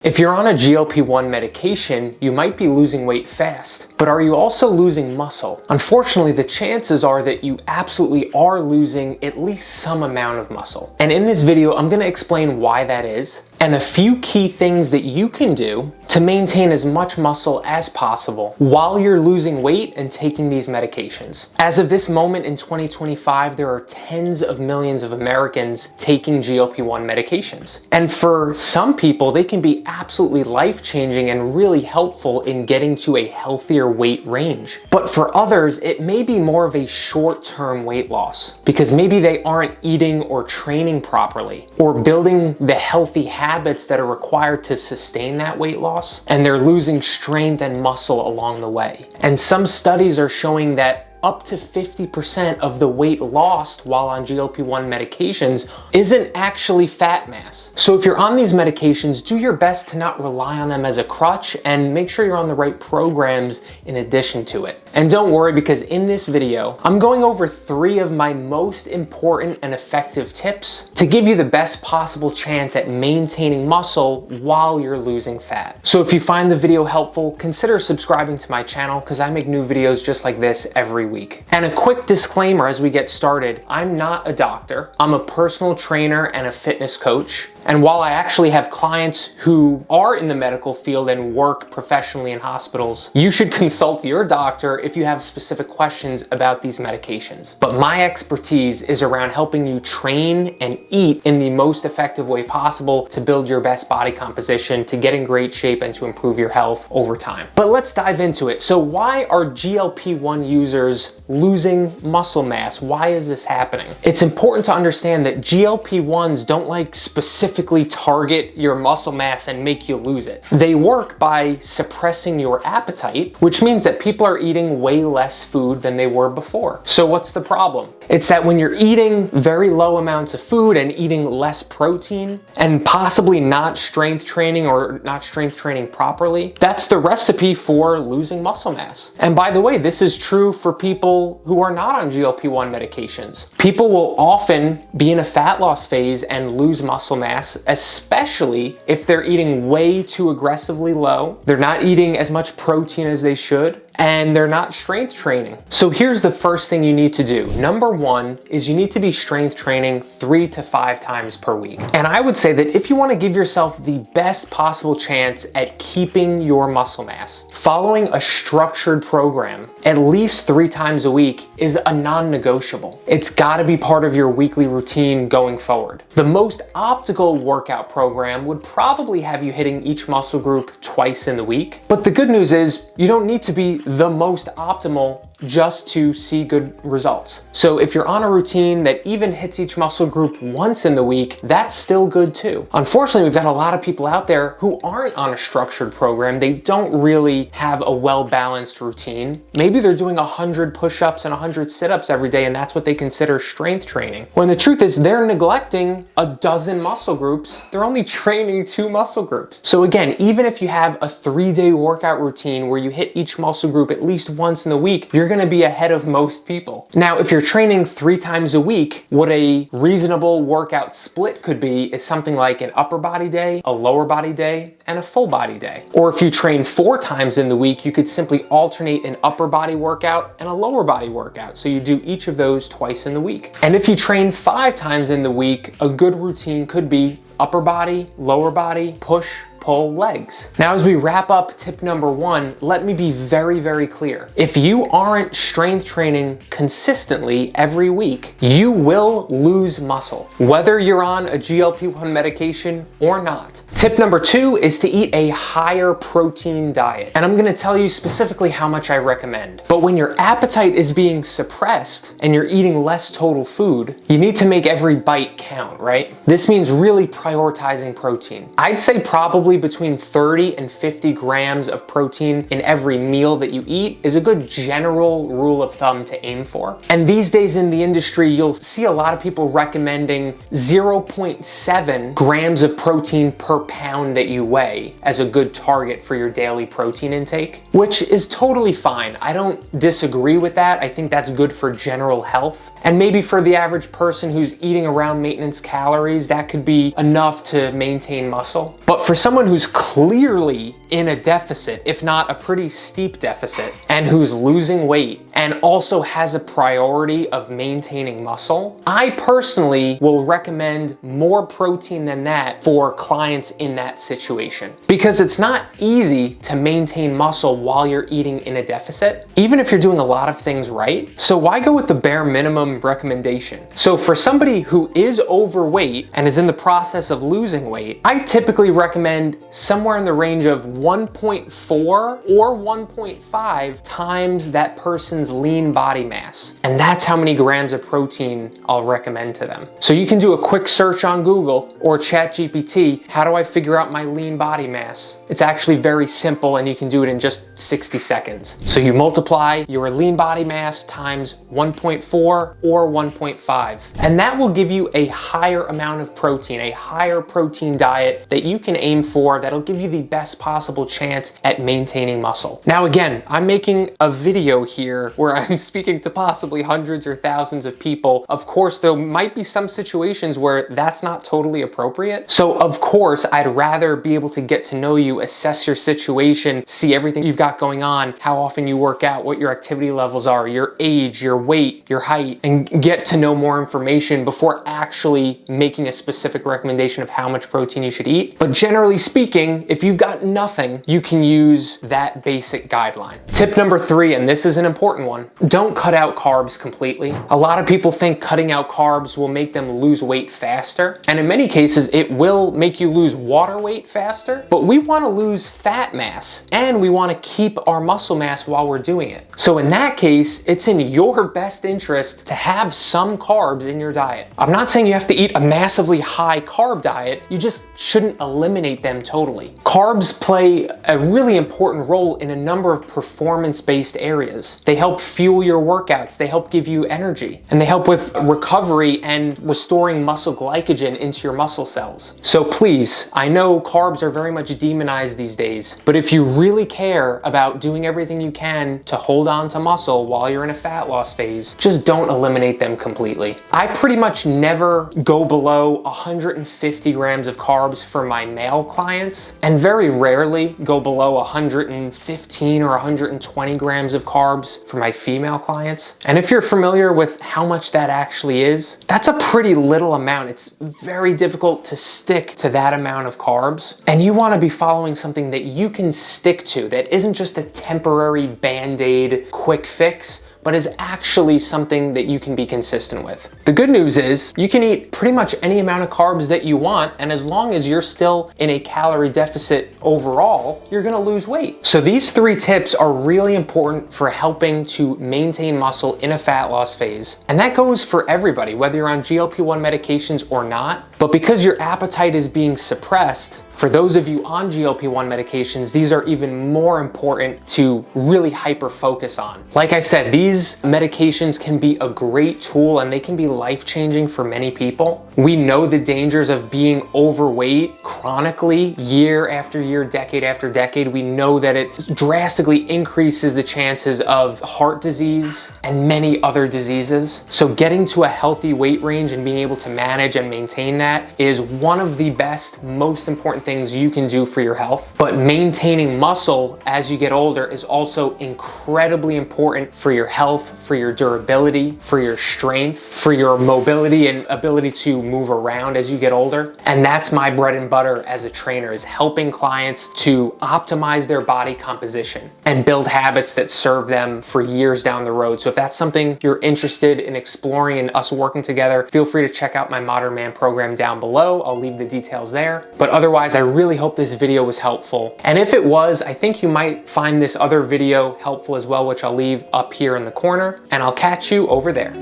If you're on a GLP-1 medication, you might be losing weight fast, but are you also losing muscle? Unfortunately, the chances are that you absolutely are losing at least some amount of muscle. And in this video, I'm going to explain why that is and a few key things that you can do to maintain as much muscle as possible while you're losing weight and taking these medications. As of this moment in 2025, there are tens of millions of Americans taking GLP-1 medications. And for some people, they can be absolutely life-changing and really helpful in getting to a healthier weight range. But for others, it may be more of a short-term weight loss because maybe they aren't eating or training properly or building the healthy habits that are required to sustain that weight loss, and they're losing strength and muscle along the way. And some studies are showing that up to 50% of the weight lost while on GLP-1 medications isn't actually fat mass. So if you're on these medications, do your best to not rely on them as a crutch and make sure you're on the right programs in addition to it. And don't worry, because in this video, I'm going over 3 of my most important and effective tips to give you the best possible chance at maintaining muscle while you're losing fat. So if you find the video helpful, consider subscribing to my channel because I make new videos just like this every week. And a quick disclaimer as we get started, I'm not a doctor. I'm a personal trainer and a fitness coach. And while I actually have clients who are in the medical field and work professionally in hospitals, you should consult your doctor if you have specific questions about these medications. But my expertise is around helping you train and eat in the most effective way possible to build your best body composition, to get in great shape, and to improve your health over time. But let's dive into it. So why are GLP-1 users losing muscle mass? Why is this happening? It's important to understand that GLP-1s don't specifically target your muscle mass and make you lose it. They work by suppressing your appetite, which means that people are eating way less food than they were before. So what's the problem? It's that when you're eating very low amounts of food and eating less protein and possibly not strength training or not strength training properly, that's the recipe for losing muscle mass. And by the way, this is true for people who are not on GLP-1 medications. People will often be in a fat loss phase and lose muscle mass, especially if they're eating way too aggressively low, they're not eating as much protein as they should, and they're not strength training. So here's the first thing you need to do. Number 1 is you need to be strength training 3 to 5 times per week. And I would say that if you want to give yourself the best possible chance at keeping your muscle mass, following a structured program at least 3 times a week is a non-negotiable. It's got to be part of your weekly routine going forward. The most optimal workout program would probably have you hitting each muscle group twice in the week. But the good news is you don't need to be the most optimal just to see good results. So if you're on a routine that even hits each muscle group once in the week, that's still good too. Unfortunately, we've got a lot of people out there who aren't on a structured program. They don't really have a well-balanced routine. Maybe they're doing 100 push-ups and 100 sit-ups every day, and that's what they consider strength training. When the truth is they're neglecting a dozen muscle groups. They're only training 2 muscle groups. So again, even if you have a 3-day workout routine where you hit each muscle group at least once in the week, you're going to be ahead of most people. Now, if you're training 3 times a week, what a reasonable workout split could be is something like an upper body day, a lower body day, and a full body day. Or if you train 4 times in the week, you could simply alternate an upper body workout and a lower body workout. So you do each of those twice in the week. And if you train 5 times in the week, a good routine could be upper body, lower body, push, pull, legs. Now, as we wrap up tip number 1, let me be very, very clear. If you aren't strength training consistently every week, you will lose muscle, whether you're on a GLP-1 medication or not. Tip number 2 is to eat a higher protein diet. And I'm gonna tell you specifically how much I recommend. But when your appetite is being suppressed and you're eating less total food, you need to make every bite count, right? This means really prioritizing protein. I'd say probably between 30 and 50 grams of protein in every meal that you eat is a good general rule of thumb to aim for. And these days in the industry, you'll see a lot of people recommending 0.7 grams of protein per pound that you weigh as a good target for your daily protein intake, which is totally fine. I don't disagree with that. I think that's good for general health. And maybe for the average person who's eating around maintenance calories, that could be enough to maintain muscle. But for someone someone who's clearly in a deficit, if not a pretty steep deficit, and who's losing weight and also has a priority of maintaining muscle, I personally will recommend more protein than that for clients in that situation. Because it's not easy to maintain muscle while you're eating in a deficit, even if you're doing a lot of things right. So why go with the bare minimum recommendation? So for somebody who is overweight and is in the process of losing weight, I typically recommend somewhere in the range of 1.4 or 1.5 times that person's lean body mass. And that's how many grams of protein I'll recommend to them. So you can do a quick search on Google or ChatGPT, how do I figure out my lean body mass? It's actually very simple and you can do it in just 60 seconds. So you multiply your lean body mass times 1.4 or 1.5. And that will give you a higher amount of protein, a higher protein diet that you can aim for that'll give you the best possible chance at maintaining muscle. Now again, I'm making a video here where I'm speaking to possibly hundreds or thousands of people. Of course, there might be some situations where that's not totally appropriate. So of course, I'd rather be able to get to know you, assess your situation, see everything you've got going on, how often you work out, what your activity levels are, your age, your weight, your height, and get to know more information before actually making a specific recommendation of how much protein you should eat. But generally speaking, if you've got nothing, you can use that basic guideline. Tip number 3, and this is an important one, don't cut out carbs completely. A lot of people think cutting out carbs will make them lose weight faster, and in many cases it will make you lose water weight faster, but we want to lose fat mass and we want to keep our muscle mass while we're doing it. So in that case, it's in your best interest to have some carbs in your diet. I'm not saying you have to eat a massively high carb diet, you just shouldn't eliminate them totally. Carbs play a really important role in a number of performance-based areas. They help fuel your workouts, they help give you energy, and they help with recovery and restoring muscle glycogen into your muscle cells. So please, I know carbs are very much demonized these days, but if you really care about doing everything you can to hold on to muscle while you're in a fat loss phase, just don't eliminate them completely. I pretty much never go below 150 grams of carbs for my male clients, and very rarely go below 115 or 120 grams of carbs for my female clients. And if you're familiar with how much that actually is, that's a pretty little amount. It's very difficult to stick to that amount of carbs, and you want to be following something that you can stick to, that isn't just a temporary band-aid quick fix, but is actually something that you can be consistent with. The good news is you can eat pretty much any amount of carbs that you want, and as long as you're still in a calorie deficit overall, you're gonna lose weight. So these 3 tips are really important for helping to maintain muscle in a fat loss phase. And that goes for everybody, whether you're on GLP-1 medications or not. But because your appetite is being suppressed, for those of you on GLP-1 medications, these are even more important to really hyper focus on. Like I said, these medications can be a great tool and they can be life-changing for many people. We know the dangers of being overweight chronically, year after year, decade after decade. We know that it drastically increases the chances of heart disease and many other diseases. So getting to a healthy weight range and being able to manage and maintain that is one of the best, most important things you can do for your health. But maintaining muscle as you get older is also incredibly important for your health, for your durability, for your strength, for your mobility and ability to move around as you get older. And that's my bread and butter as a trainer, is helping clients to optimize their body composition and build habits that serve them for years down the road. So if that's something you're interested in exploring and us working together, feel free to check out my Modern Man program down below. I'll leave the details there. But otherwise, I really hope this video was helpful. And if it was, I think you might find this other video helpful as well, which I'll leave up here in the corner, and I'll catch you over there.